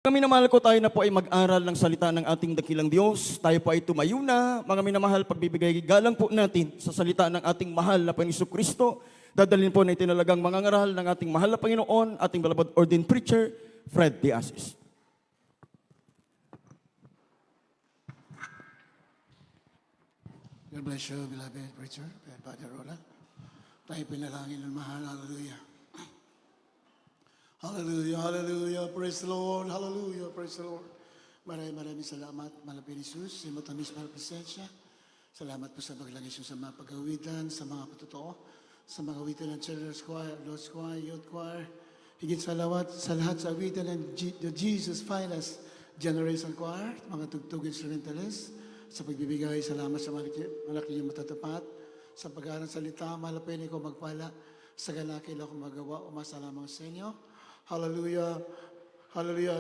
Mga minamahal ko, tayo na po ay mag-aral ng salita ng ating dakilang Diyos. Tayo po ay tumayo na. Mga minamahal, pagbibigay galang po natin sa salita ng ating mahal na Panginoon Kristo. Dadalhin po na itinalagang mga ngaral ng ating mahal na Panginoon, ating beloved ordained preacher, Fred De Asis. God bless you, beloved preacher, Father Rola. Tayo pinalangin ng mahal. Hallelujah. Hallelujah, hallelujah. Praise the Lord, hallelujah, praise the Lord. Maraming salamat, Malapit Jesus, sa matamis na presensya. Salamat po sa paglagay sa mga pag-awitan, sa mga patotoo, sa mga awitan ng Children's Choir, Lord's Choir, Youth Choir. Higit sa lahat sa awitan ng the Jesus Finest Generation Choir, mga tugtog instrumentalist, sa pagbibigay, salamat sa malaki yung matatapat, sa pag-aaral salita, malapit ko magpala, sa galakil ako magawa, umasalamang sa inyo. Hallelujah, hallelujah,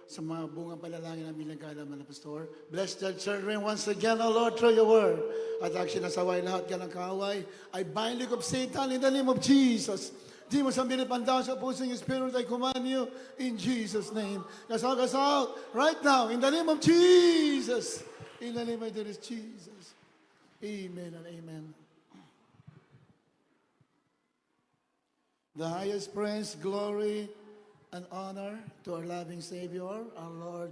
sa mga bungang palalangin namin nagkala, mga pastor. Bless the children once again, O Lord, through your word. At actually, nasaway lahat ka ng kaaway. I bind the of Satan in the name of Jesus. Di mo sabihin pandaw sa puso yung Spirit, I command you in Jesus' name. Cast out, right now, in the name of Jesus. In the name of Jesus. Amen and amen. The highest praise, glory, and honor to our loving Savior, our Lord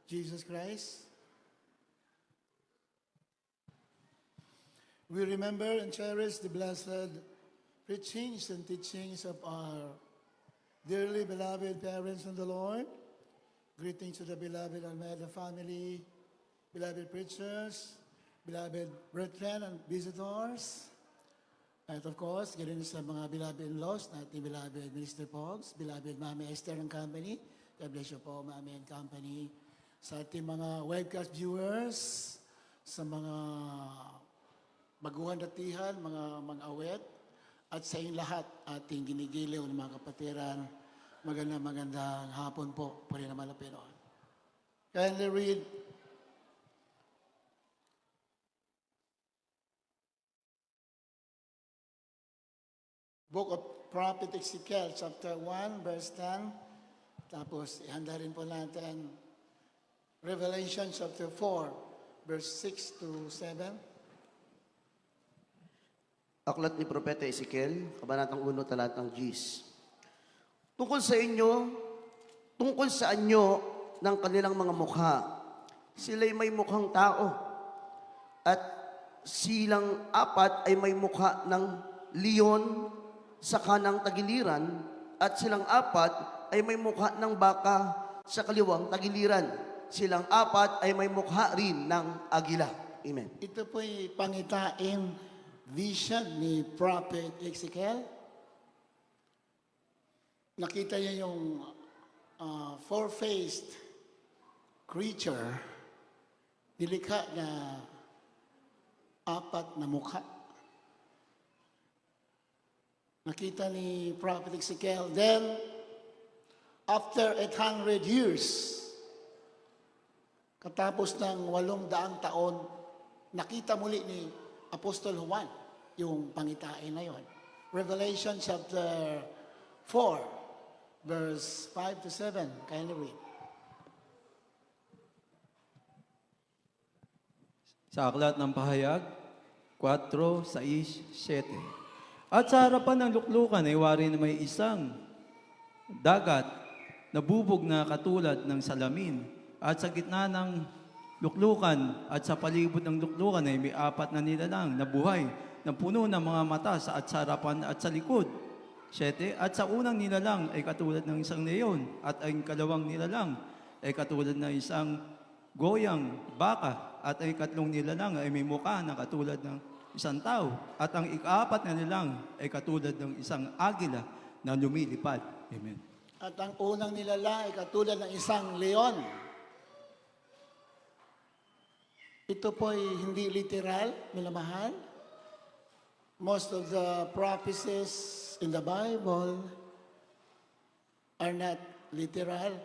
Jesus Christ. We remember and cherish the blessed preachings and teachings of our dearly beloved parents in the Lord. Greetings to the beloved Almeida family, beloved preachers, beloved brethren and visitors. At of course, ganun sa mga beloved in-laws, ating beloved Minister Pogs, beloved Mami Esther and Company. God bless you po, Mami and Company. Sa ating mga webcast viewers, sa mga baguhan datihan, mga awet, at sa inyong lahat, ating ginigiliw ng mga kapatiran, magandang hapon po, puri naman na Pinoon. Kindly read Book of Prophet Ezekiel, chapter 1, verse 10. Tapos, ihanda rin po natin Revelation, chapter 4, verse 6 to 7. Aklat ni Propeta Ezekiel, Kabanatang 1, Talatang 10. Tungkol sa anyo ng kanilang mga mukha, sila'y may mukhang tao, at silang apat ay may mukha ng leon sa kanang tagiliran, at silang apat ay may mukha ng baka sa kaliwang tagiliran. Silang apat ay may mukha rin ng agila. Amen. Ito po'y pangitain vision ni Prophet Ezekiel. Nakita niya yung four-faced creature, nilikha na apat na mukha. Nakita ni Prophet Ezekiel. Then, after 800 years, katapos ng 800 taon, nakita muli ni Apostol Juan yung pangitain na yon. Revelation chapter 4, verse 5 to 7. Kindly read. Sa aklat ng pahayag, 4, 6, 7. At sa harapan ng luklukan ay wari na may isang dagat na bubog na katulad ng salamin. At sa gitna ng luklukan at sa palibot ng luklukan ay may apat na nilalang na buhay na puno ng mga mata sa harapan at sa likod. 7. At sa unang nilalang ay katulad ng isang leon, at ang kalawang nilalang ay katulad ng isang goyang baka, at ang ikatlong nilalang ay may mukha na katulad ng isang tao, at ang ika-apat na nilalang ay katulad ng isang agila na lumilipad. Amen. At ang unang nilalang ay katulad ng isang leon. Ito po'y hindi literal, minamahal. Most of the prophecies in the Bible are not literal.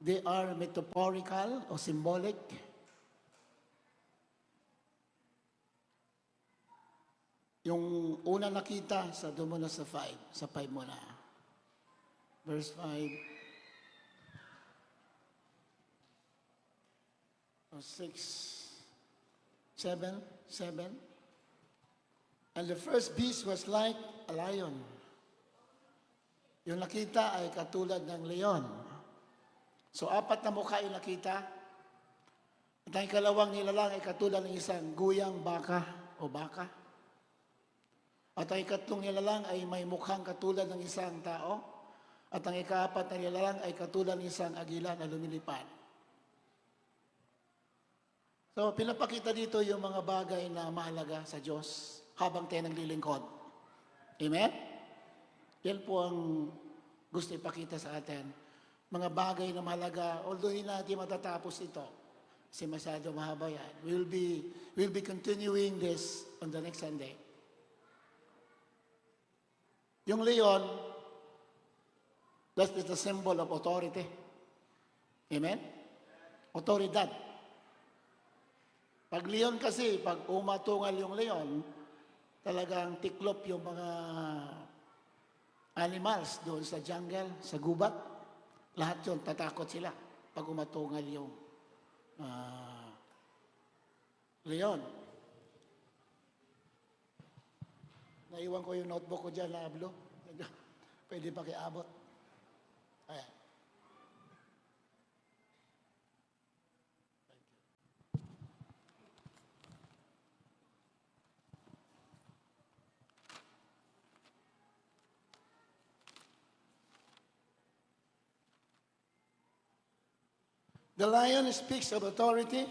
They are metaphorical or symbolic. Yung una nakita, sa doon muna sa 5. Sa 5 muna. Verse 5. or 6, 7, 7. And the first beast was like a lion. Yung nakita ay katulad ng leon. So, 4 na mukha yung nakita. At ang ikalawang nilalang ay katulad ng isang guyang baka o baka. At ang ikatlong nilalang ay may mukhang katulad ng isang tao. At ang ika-4 na nilalang ay katulad ng isang agila na lumilipad. So, pinapakita dito yung mga bagay na mahalaga sa Diyos habang tayo naglilingkod. Amen? Yan po ang gusto ipakita sa atin. Mga bagay na mahalaga, although hindi natin matatapos ito, kasi masyado mahaba yan. We'll be continuing this on the next Sunday. Yung leon, that is the symbol of authority. Amen? Otoridad. Pag leon kasi, pag umatungal yung leon, talagang tiklop yung mga animals doon sa jungle, sa gubat. Lahat yun, tatakot sila pag umatungal yung leon. Naiwan ko yung notebook ko dyan na ablo. Pwede pa kiabot. Ayan. The lion speaks of authority.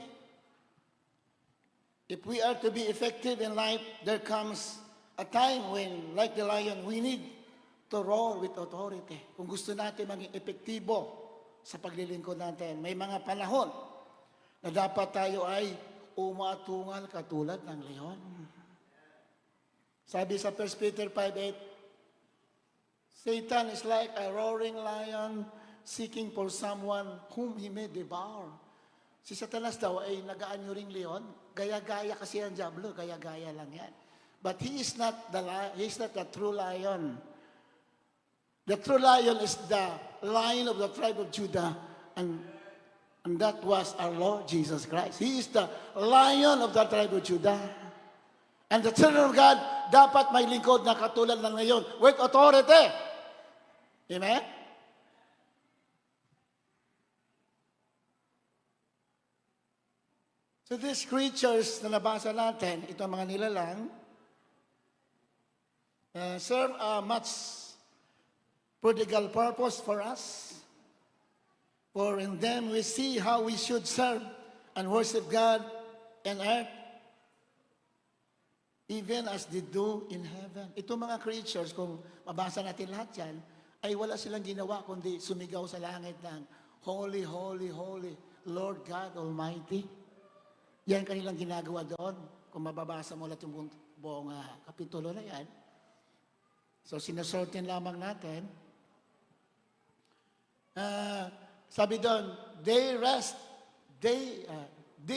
If we are to be effective in life, there comes a time when, like the lion, we need to roar with authority. Kung gusto natin maging epektibo sa paglilingkod natin, may mga panahon na dapat tayo ay umatungal katulad ng leon. Sabi sa 1 Peter 5:8, Satan is like a roaring lion seeking for someone whom he may devour. Si Satanas daw ay nagaan ring leon. Gaya-gaya kasi ang diablo, gaya-gaya lang yan. But he is not the true lion. The true lion is the lion of the tribe of Judah, and that was our Lord Jesus Christ. He is the lion of the tribe of Judah. And the children of God dapat may lingkod na katulad ng leon with authority. Amen? So these creatures na nabasa natin, itong mga nilalang, serve a much prodigal purpose for us. For in them we see how we should serve and worship God on earth, even as they do in heaven. Itong mga creatures, kung mabasa natin lahat yan, ay wala silang ginawa kundi sumigaw sa langit ng Holy, Holy, Holy, Lord God Almighty. Yan kanilang ginagawa doon. Kung mababasa mo lahat yung buong kapitulo na yan. So, sinasortin lamang natin. Sabi doon, they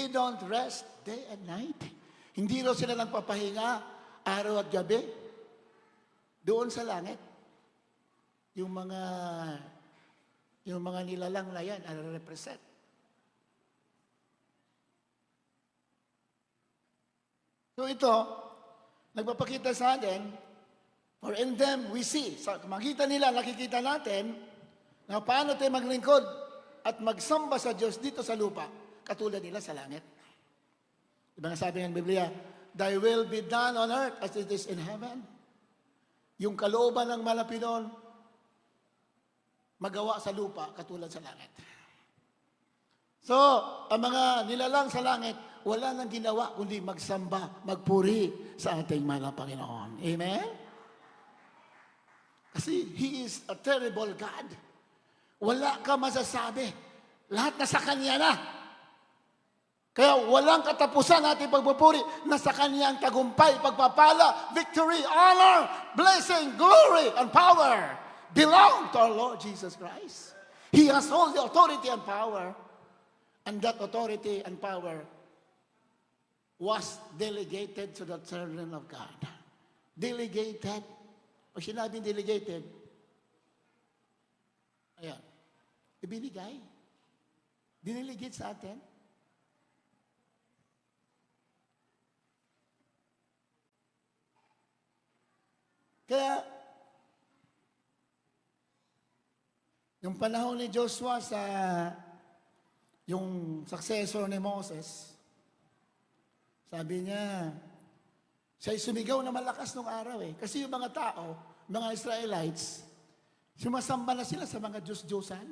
don't rest day and night. Hindi raw sila nagpapahinga araw at gabi. Doon sa langit. Yung mga nilalang na yan, represent. So ito, nagpapakita sa atin, for in them we see, sa makita nila, nakikita natin, na paano tayo maglingkod at magsamba sa Diyos dito sa lupa, katulad nila sa langit. Diba nga sabi ng Biblia, thy will be done on earth as it is in heaven. Yung kalooban ng Malapinon, magawa sa lupa, katulad sa langit. So, ang mga nilalang sa langit, wala nang ginawa kundi magsamba, magpuri sa ating mahal na Panginoon. Amen? Kasi He is a terrible God. Wala ka masasabi. Lahat nasa Kanya na. Kaya walang katapusan natin pagpupuri. Nasa Kanya ang tagumpay, pagpapala, victory, honor, blessing, glory, and power belong to our Lord Jesus Christ. He has all the authority and power. And that authority and power was delegated to the children of God. Delegated. Pag sinabing delegated, ayan, ibinigay. Diniligate sa atin. Kaya, yung panahon ni Joshua sa yung successor ni Moses, sabi niya, siya'y sumigaw na malakas nung araw eh. Kasi yung mga tao, mga Israelites, sumasamba na sila sa mga Diyos-Diyosan.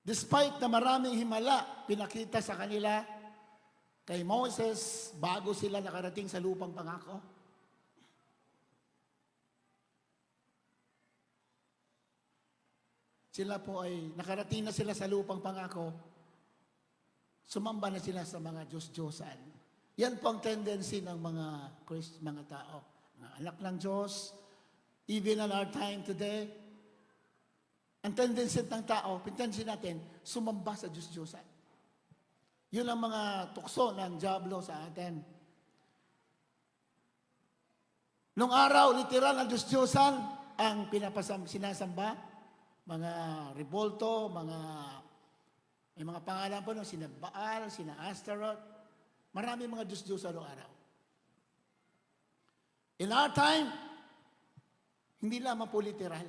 Despite na maraming himala pinakita sa kanila kay Moses bago sila nakarating sa lupang pangako. Sila po ay nakarating na sila sa lupang pangako, sumamba na sila sa mga Diyos-Diyosan. Yan po ang tendency ng mga tao, mga anak ng Diyos. Even in our time today, ang tendency ng tao, pintendency natin, sumamba sa Diyos-Diyosan. Yun ang mga tukso ng Diablo sa atin. Nung araw, literal ang Diyos-Diyosan ang sinasamba. Mga Revolto, may mga pangalan po, no? Sina Baal, sina Astaroth. Marami mga Diyos-Diyosan noong araw. In our time, hindi lamang po literal.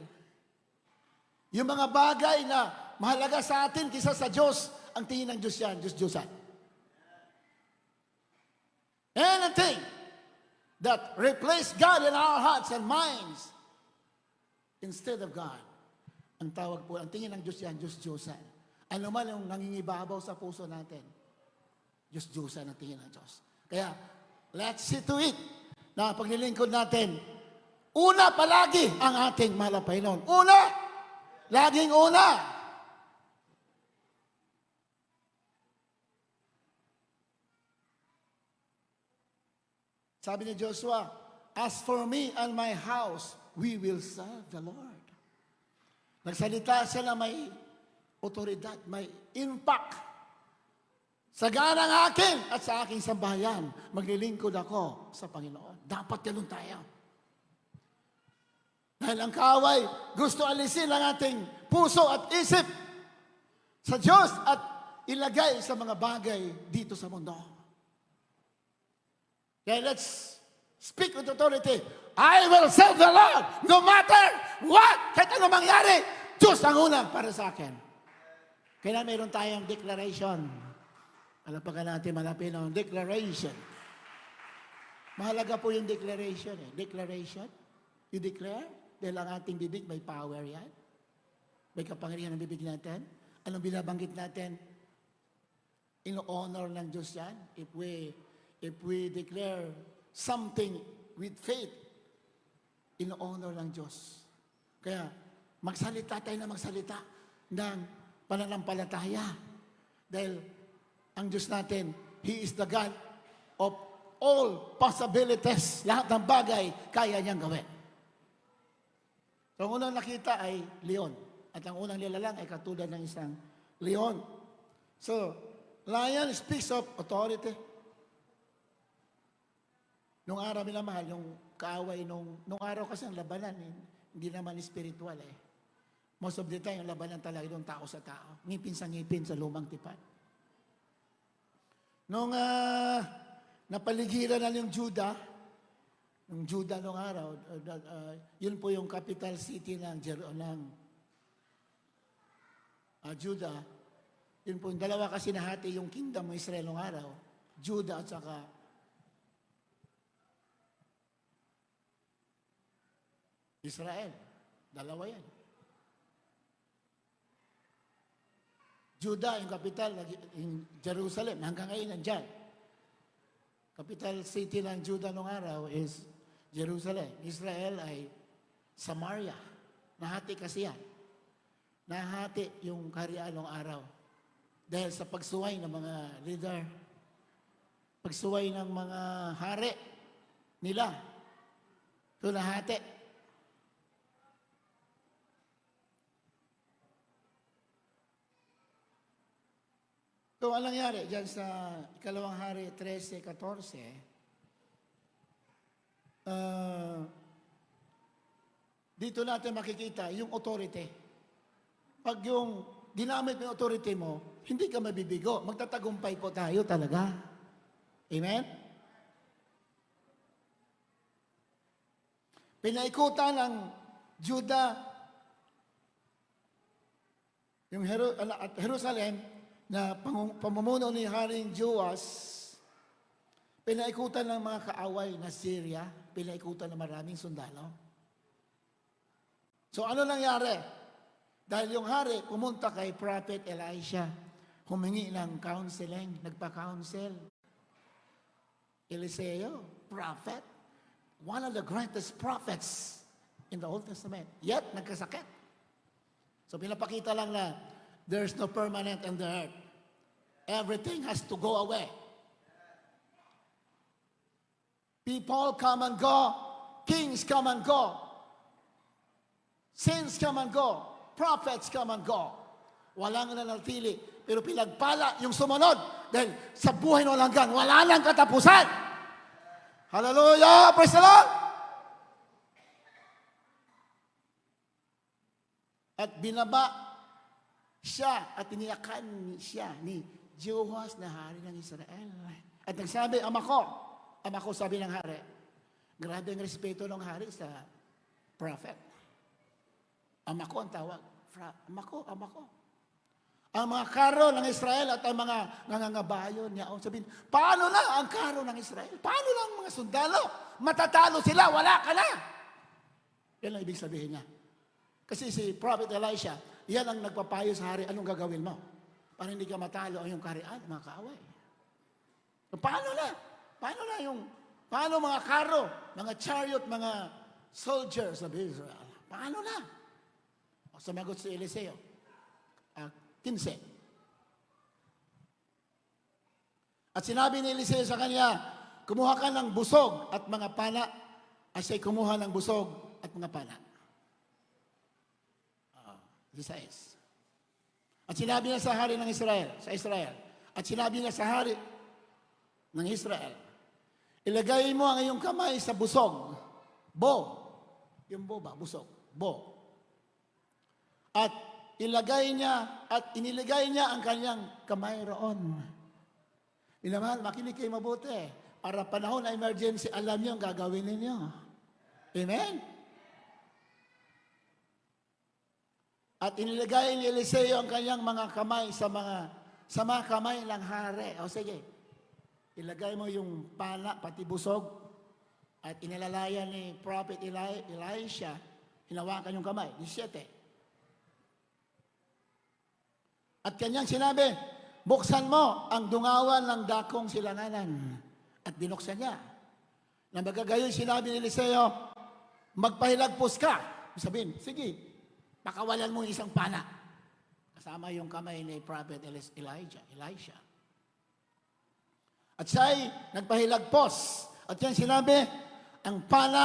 Yung mga bagay na mahalaga sa atin kaysa sa Diyos, ang tingin ng Diyos yan, Diyos-Diyosan. Anything that replace God in our hearts and minds instead of God, ang tawag po, ang tingin ng Diyos yan, Diyos-Diyosan. Ano man yung nangingibabaw sa puso natin, Diyos-Diyosan ang tingin ng Diyos. Kaya, let's see to it na paglilingkod natin, una palagi ang ating mahal na Panginoon. Una! Laging una! Sabi ni Joshua, as for me and my house, we will serve the Lord. Nagsalita siya na may otoridad, may impact. Sa ganang akin at sa aking sambahayan, maglilingkod ako sa Panginoon. Dapat ganun tayo. Dahil ang kaaway, gusto alisin ang ating puso at isip sa Diyos at ilagay sa mga bagay dito sa mundo. Kaya let's speak with authority. I will serve the Lord no matter what. Kahit ano mangyari, Diyos ang una para sa akin. Kaya meron tayong declaration. Alapakan natin malapit ng declaration. Mahalaga po yung declaration eh. Declaration. You declare. Dahil ang ating bibig may power yan. May kapangyarihan ng bibig natin. Anong binabanggit natin? In-honor ng Diyos yan. If we declare something with faith, in-honor ng Diyos. Kaya, magsalita tayo na magsalita ng pananampalataya. Dahil, ang Diyos natin, He is the God of all possibilities. Lahat ng bagay, kaya niyang gawin. So, ang unang nakita ay leon. At ang unang nilalang ay katulad ng isang leon. So, lion speaks of authority. Nung araw minamahal, yung kaaway nung araw kasi ang labanan, hindi naman spiritual eh. Most of the time, ang labanan talaga yung tao sa tao. Ngipin sa ngipin sa lumang tipan. Nung napaligiran na yung Judah nung araw, yun po yung capital city ng Judah. Yun po yung dalawa kasi nahati yung kingdom ng Israel nung araw. Judah at saka Israel. Dalawa yan. Judah, yung capital, yung Jerusalem, hanggang ngayon nandyan. Capital city ng Judah nung araw is Jerusalem. Israel ay Samaria. Nahati kasi yan. Nahati yung kaharian nung araw. Dahil sa pagsuway ng mga leader, pagsuway ng mga hari nila, ito nahati. So, ang nangyari dyan sa ikalawang hari 13-14, dito natin makikita yung authority. Pag yung ginamit mo yung authority mo, hindi ka mabibigo. Magtatagumpay po tayo talaga. Amen? Pinaikutan ng Juda yung at Jerusalem na pamumuno ni Haring Joas, pinaikutan ng mga kaaway na Syria, pinaikutan ng maraming sundalo. So ano nangyari? Dahil yung hari pumunta kay Prophet Elisha, humingi ng counseling, nagpa-counsel. Eliseo, prophet, one of the greatest prophets in the Old Testament. Yet, nagkasakit. So pinapakita lang na there's no permanent in the earth. Everything has to go away. People come and go. Kings come and go. Saints come and go. Prophets come and go. Walang nanatili. Pero pinagpala yung sumunod. Dahil sa buhay ng walang hanggan, wala nang katapusan. Hallelujah! Praise the Lord! At binaba siya at iniyakan siya ni Jehoas na hari ng Israel. At nagsabi, ama ko sabi ng hari. Grabe ang respeto ng hari sa prophet. Ama ko ang tawag. Ama ko. Ang mga karo ng Israel at ang mga nangangabayon niya. Sabihin, paano na ang karo ng Israel? Paano na ang mga sundalo? Matatalo sila, wala ka na. Yan ang ibig sabihin niya. Kasi si Prophet Elisha, yan ang nagpapayo sa hari, anong gagawin mo? Para hindi ka matalo ang iyong kaharian, mga kaaway. So, paano mga karo, mga chariot, mga soldiers of Israel? Paano na? O sumagot si Eliseo. 15. At sinabi ni Eliseo sa kanya, kumuha ka ng busog at mga pana, at siya'y kumuha ng busog at mga pana. 16. At sinabi niya sa hari ng Israel, at sinabi niya sa hari ng Israel, ilagay mo ang iyong kamay sa busog, yung bo ba, busog, at iniligay niya ang kanyang kamay roon. Minamahal, makinig kayo mabuti. Para panahon na emergency, alam niyo ang gagawin ninyo. Amen? At inilagay ni Eliseo ang kanyang mga kamay sa mga kamay ng hari. O sige, ilagay mo yung pana, pati busog, at inilalayan ni Prophet Elisha, hinawakan yung kamay. 17. At kanyang sinabi, buksan mo ang dungawan ng dakong silanganan. At binuksan niya. Nang magagayon, sinabi ni Eliseo, magpahilagpos ka. Sabihin, sige, pakawalan mo isang pana. Kasama yung kamay ni Prophet Elisha. At siya'y nagpahilagpos. At yan sinabi, ang pana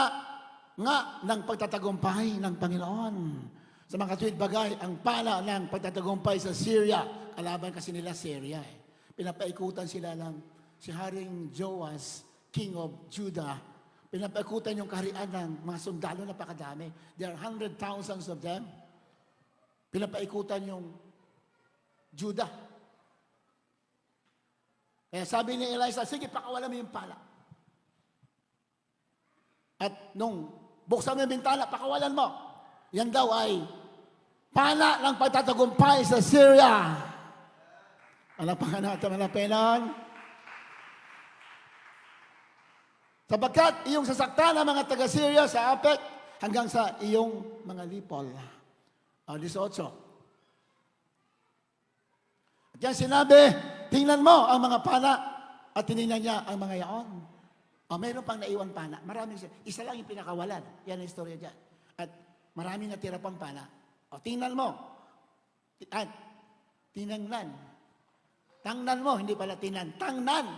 nga ng pagtatagumpay ng Panginoon. Sa mga katuwid bagay, ang pana ng pagtatagumpay sa Syria, kalaban kasi nila Syria. Pinapaikutan sila ng si Haring Joas, King of Judah. Pinapaikutan yung kaharian ng mga sundalo, napakadami. There are 100,000 of them. Pinapaikutan yung Judah. Kaya sabi ni Elisha, sige, pakawalan mo yung pala. At nung buksan mo yung bintana, pakawalan mo. Yan daw ay pana ng pagtatagumpay sa Syria. Alapakan natin, malapinan. Sapagkat iyong sasaktan ng mga taga-Syria sa Apek hanggang sa iyong mga lipol. 18. At yan sinabi, tingnan mo ang mga pana at tinignan niya ang mga yaon. Mayroon pang naiwan pana. Maraming isa lang yung pinakawalan. Yan ang istorya dyan. At maraming natira pang pana. Tingnan mo. At tinangnan. Tangnan mo, hindi pala tinan. Tangnan.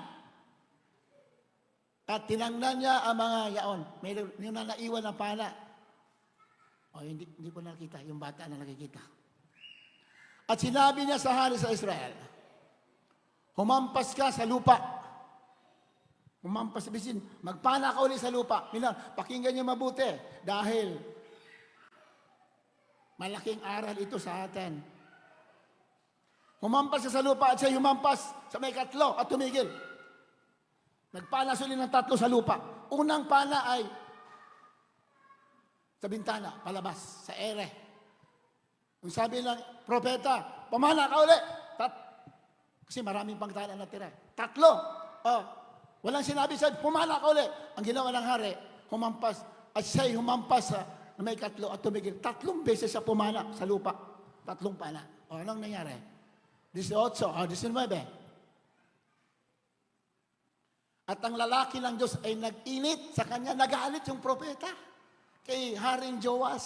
At tinangnan niya ang mga yaon. Mayroon na naiwan na pana. Hindi ko nakita. Yung bata na nakikita. At sinabi niya sa hari sa Israel, humampas ka sa lupa. Humampas, bisin, magpana ka ulit sa lupa. Pakinggan niyo mabuti. Dahil malaking aral ito sa atin. Humampas ka sa lupa at siya humampas sa may katlo at tumigil. Nagpana sila ng 3 sa lupa. Unang pana ay sa bintana, palabas, sa ere. Kung sabi lang, propeta, pumana ka uli. Kasi maraming pangtana na tira. 3. Oh, walang sinabi sa pumana ka uli. Ang ginawa ng hari, humampas, at siya'y humampas sa na may 3 at tumigil. 3 beses siya pumana sa lupa. 3 pana. O, anong nangyari? 18, 19. At ang lalaki ng Diyos ay nag-init sa kanya, nagalit yung propeta kay Haring Joas.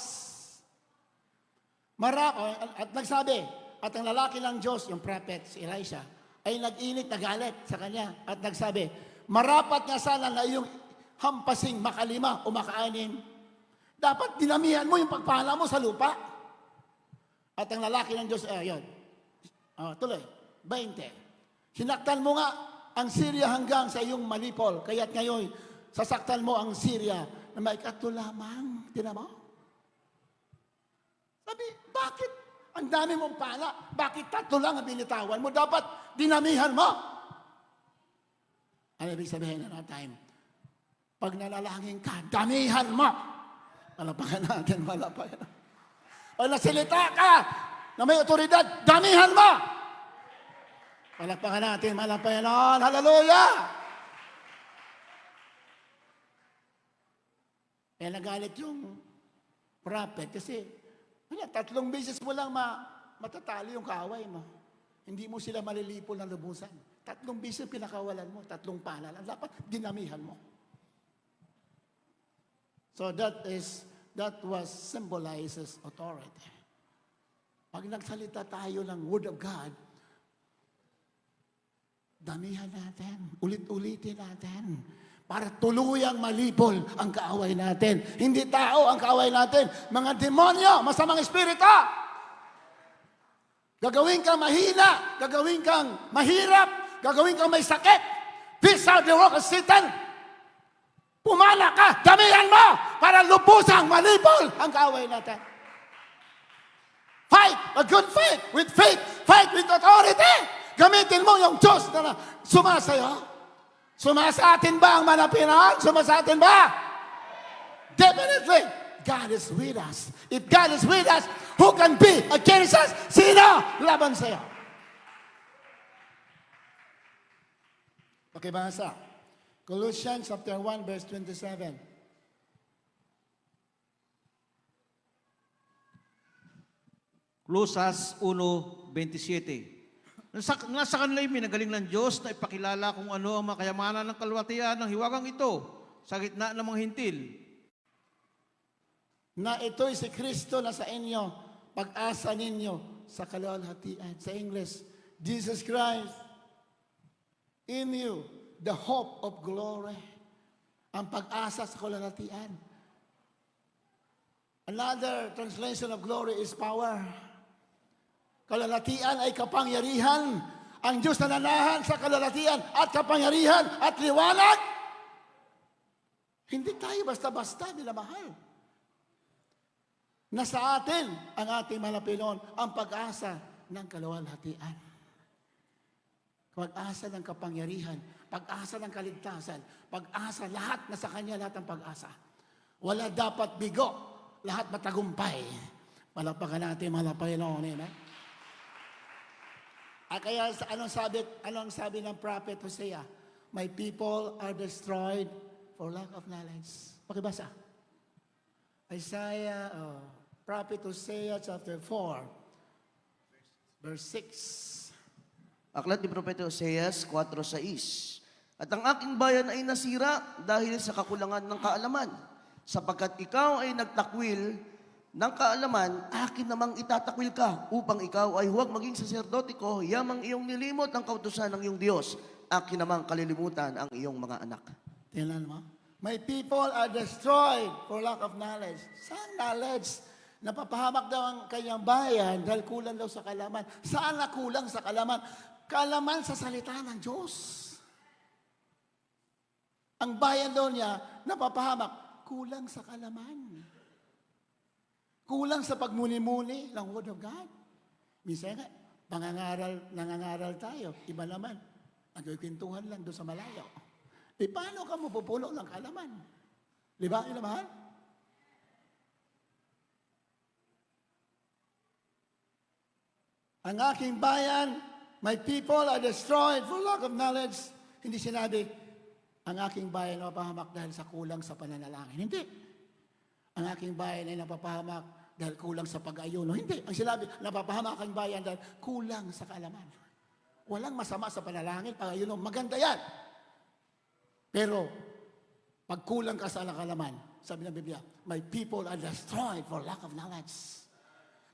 At nagsabi, at ang lalaki ng Diyos, yung prophet, si Elisha, ay nag-init, nagalit sa kanya. At nagsabi, marapat nga sana na iyong hampasing makalima o makaanim. Dapat dinamihan mo yung pagpala mo sa lupa. At ang lalaki ng Diyos, yun. Tuloy, 20. Sinaktan mo nga ang Syria hanggang sa iyong malipol. Kaya't ngayon, sasaktan mo ang Syria na may 3 lamang. Tinan mo? Sabi, bakit? Ang dami mong pala. Bakit 3 lang ang binitawan mo? Dapat dinamihan mo. Ano ibig sabihin na time? Pag nalalangin ka, damihan mo. Malapakan natin, malapakan. Pag nasilita ka na may otoridad, damihan mo. Malapakan natin, malapakan natin. Hallelujah! Kaya nagalit yung prophet kasi 3 beses mo lang matatalo yung kaaway mo. Hindi mo sila malilipol ng lubusan. 3 beses pinakawalan mo, 3 pala lang. Dapat dinamihan mo. So that was symbolizes authority. Pag nagsalita tayo ng Word of God, damihan natin, ulit-ulitin natin, para tuluyang malipol ang kaaway natin. Hindi tao ang kaaway natin, mga demonyo, masamang espiritu. Gagawin kang mahina, gagawin kang mahirap, gagawin kang may sakit. This are the work of Satan. Pumala ka, damihan mo, para lubusang malipol ang kaaway natin. Fight a good fight with faith. Fight with authority. Gamitin mo yung Diyos na sumasayo. Sumasatin ba ang manapinan? Sumasatin ba? Definitely. God is with us. If God is with us, who can be against us? Sino laban sa'yo? Pakibasa. Colossians chapter 1 verse 27. Colosas 1:27. Nasa kanila yung minagaling ng Diyos na ipakilala kung ano ang makayamanan ng kalwatian ng hiwagang ito sa gitna ng mga hintil. Na ito'y si Kristo na sa inyo, pag-asa ninyo sa kaluwalhatian. Sa English, Jesus Christ in you, the hope of glory. Ang pag-asa sa kaluwalhatian. Another translation of glory is power. Kaluwalhatian ay kapangyarihan. Ang Diyos na nanahan sa kaluwalhatian at kapangyarihan at liwanag. Hindi tayo basta-basta minamahal. Nasa atin ang ating malapinon, ang pag-asa ng kaluwalhatian. Pag-asa ng kapangyarihan, pag-asa ng kaligtasan, pag-asa, lahat na sa Kanya, lahat ng pag-asa. Wala dapat bigo, lahat matagumpay. Malapakan natin, malapinon. Amen? Kaya anong sabi ng prophet Hosea? My people are destroyed for lack of knowledge. Pakibasa. Prophet Hosea chapter 4, verse 6. Aklat ni Propeta Oseas 4:6. At ang aking bayan ay nasira dahil sa kakulangan ng kaalaman. Sapagkat ikaw ay nagtakwil ng kaalaman, akin namang itatakwil ka upang ikaw ay huwag maging saserdote ko, yamang iyong nilimot ang kautusan ng iyong Diyos. Akin namang kalilimutan ang iyong mga anak. Tingnan mo. My people are destroyed for lack of knowledge. Saan knowledge? Napapahamak daw ang kanyang bayan dahil kulang daw sa kalaman. Saan na kulang sa kalaman? Kalaman sa salita ng Diyos. Ang bayan daw niya, napapahamak, kulang sa kalaman. Kulang sa pagmuni-muni ng Word of God. Minsan nga, nangangaral tayo. Iba naman, nagkikwentuhan lang doon sa malayo. Paano ka mapupuno ng kalaman? Di ba, mahal? Ang aking bayan, my people are destroyed for lack of knowledge. Hindi sinabi, ang aking bayan ay napapahamak dahil sa kulang sa pananalangin. Hindi. Ang aking bayan ay napapahamak dahil kulang sa pag-ayuno. Hindi. Ang sinabi, napapahamak ang bayan dahil kulang sa kaalaman. Walang masama sa panalangin, pag-ayuno. Maganda yan. Pero, pag kulang ka sa kaalaman, sabi ng Biblia, my people are destroyed for lack of knowledge.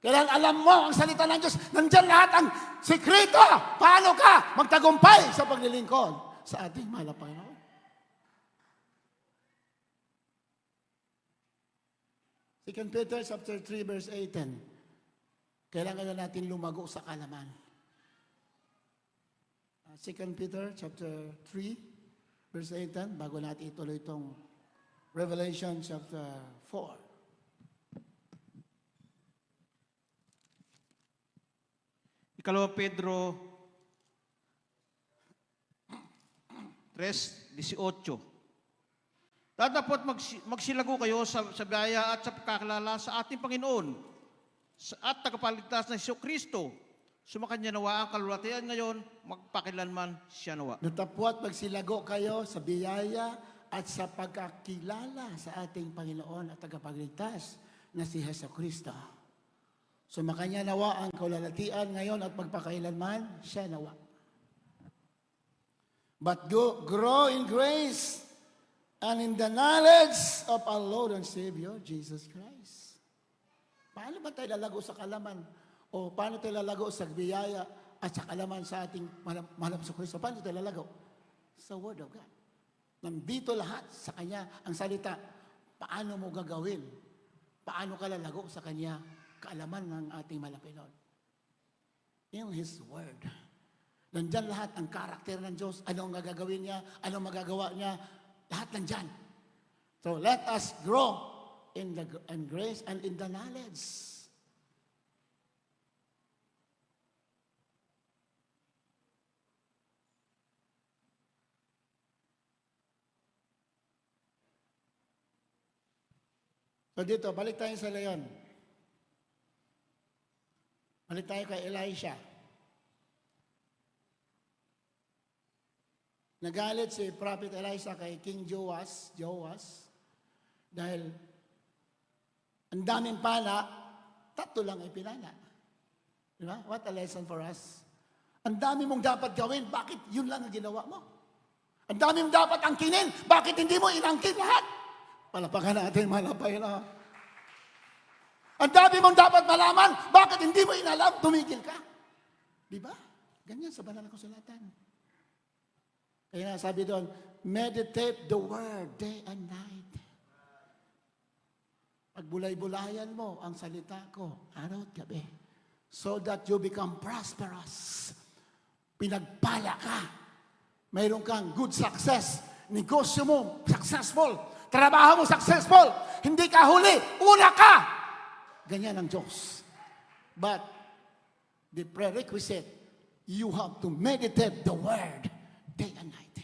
Kailangan alam mo ang salita ng Diyos. Nandyan lahat ang sikreto. Paano ka magtagumpay sa paglilingkod sa ating mahal na Panginoon. 2 Peter chapter 3 verse 18. Kailangan na natin lumago sa kaalaman. 2 Peter chapter 3 verse 18 bago natin ituloy itong Revelation chapter 4. Ikalawa Pedro 3:18. Dapat magsilago kayo sa biyaya at sa pagkakilala sa ating Panginoon at tagapagligtas na Jesucristo. Sumakanya nawa ang kalulatian ngayon, magpakilanman siya nawa. Datapwat magsilago kayo sa biyaya at sa pagkakilala sa ating Panginoon at tagapagligtas na si Jesucristo. Sumakanya nawa ang kalulatian ngayon at magpakailanman siya nawa. But grow in grace and in the knowledge of our Lord and Savior, Jesus Christ. Paano ba tayo lalago sa kalaman? O paano tayo lalago sa biyaya at sa kalaman sa ating mahal sa Kristo? Paano tayo lalago? Sa Word of God. Nandito lahat sa Kanya ang salita. Paano mo gagawin? Paano ka lalago sa Kanya? Kaalaman ng ating malapinod. In His Word. Nandyan lahat ang karakter ng Diyos. Anong gagawin niya? Anong magagawa niya? Lahat nandyan. So let us grow in grace and in the knowledge. So dito, balik tayo sa leon. Balik tayo kay Elisha. Nagalit si Prophet Elisha kay King Joas, dahil ang daming pala, 3 lang ipinala. Di ba? What a lesson for us. Ang dami mong dapat gawin, bakit yun lang ang ginawa mo? Ang dami mong dapat angkinin, bakit hindi mo inangkin lahat? Palapakan natin, malapay na. Ang dami mong dapat malaman, bakit hindi mo inalam, tumigil ka? Di ba? Ganyan sa banal na kasulatan. Kaya nga sabi doon, meditate the word day and night. Pagbulay-bulayan mo ang salita ko, araw at gabi, so that you become prosperous. Pinagpala ka. Mayroon kang good success. Negosyo mo, successful. Trabaho mo, successful. Hindi ka huli, una ka. Ganyan ang Diyos. But, the prerequisite, you have to meditate the word day and night.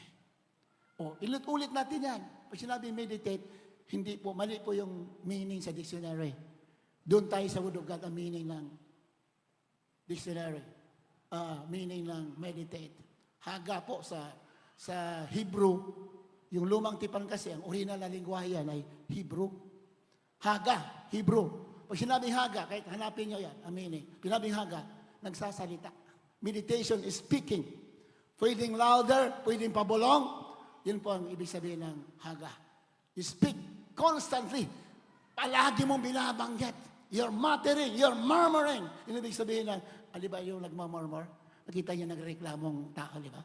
O, ulit-ulit natin yan. Pag sinabi meditate, hindi po, mali po yung meaning sa dictionary. Doon tayo sa Word of God ang meaning ng dictionary. Meaning ng meditate. Haga po sa Hebrew, yung lumang tipan kasi, ang original na lingwahe yan ay Hebrew. Haga, Hebrew. Pag sinabing haga, kahit hanapin nyo yan, ang meaning. Pinabing haga, nagsasalita. Meditation is speaking. Pwedeng louder, pwedeng pabulong. Yun po ang ibig sabihin ng haga. You speak constantly. Palagi mong binabanggit. You're muttering, you're murmuring. Yun ibig sabihin ng, di ba yung nagmamurmur? Nakita niyo nagreklamong tao, di ba?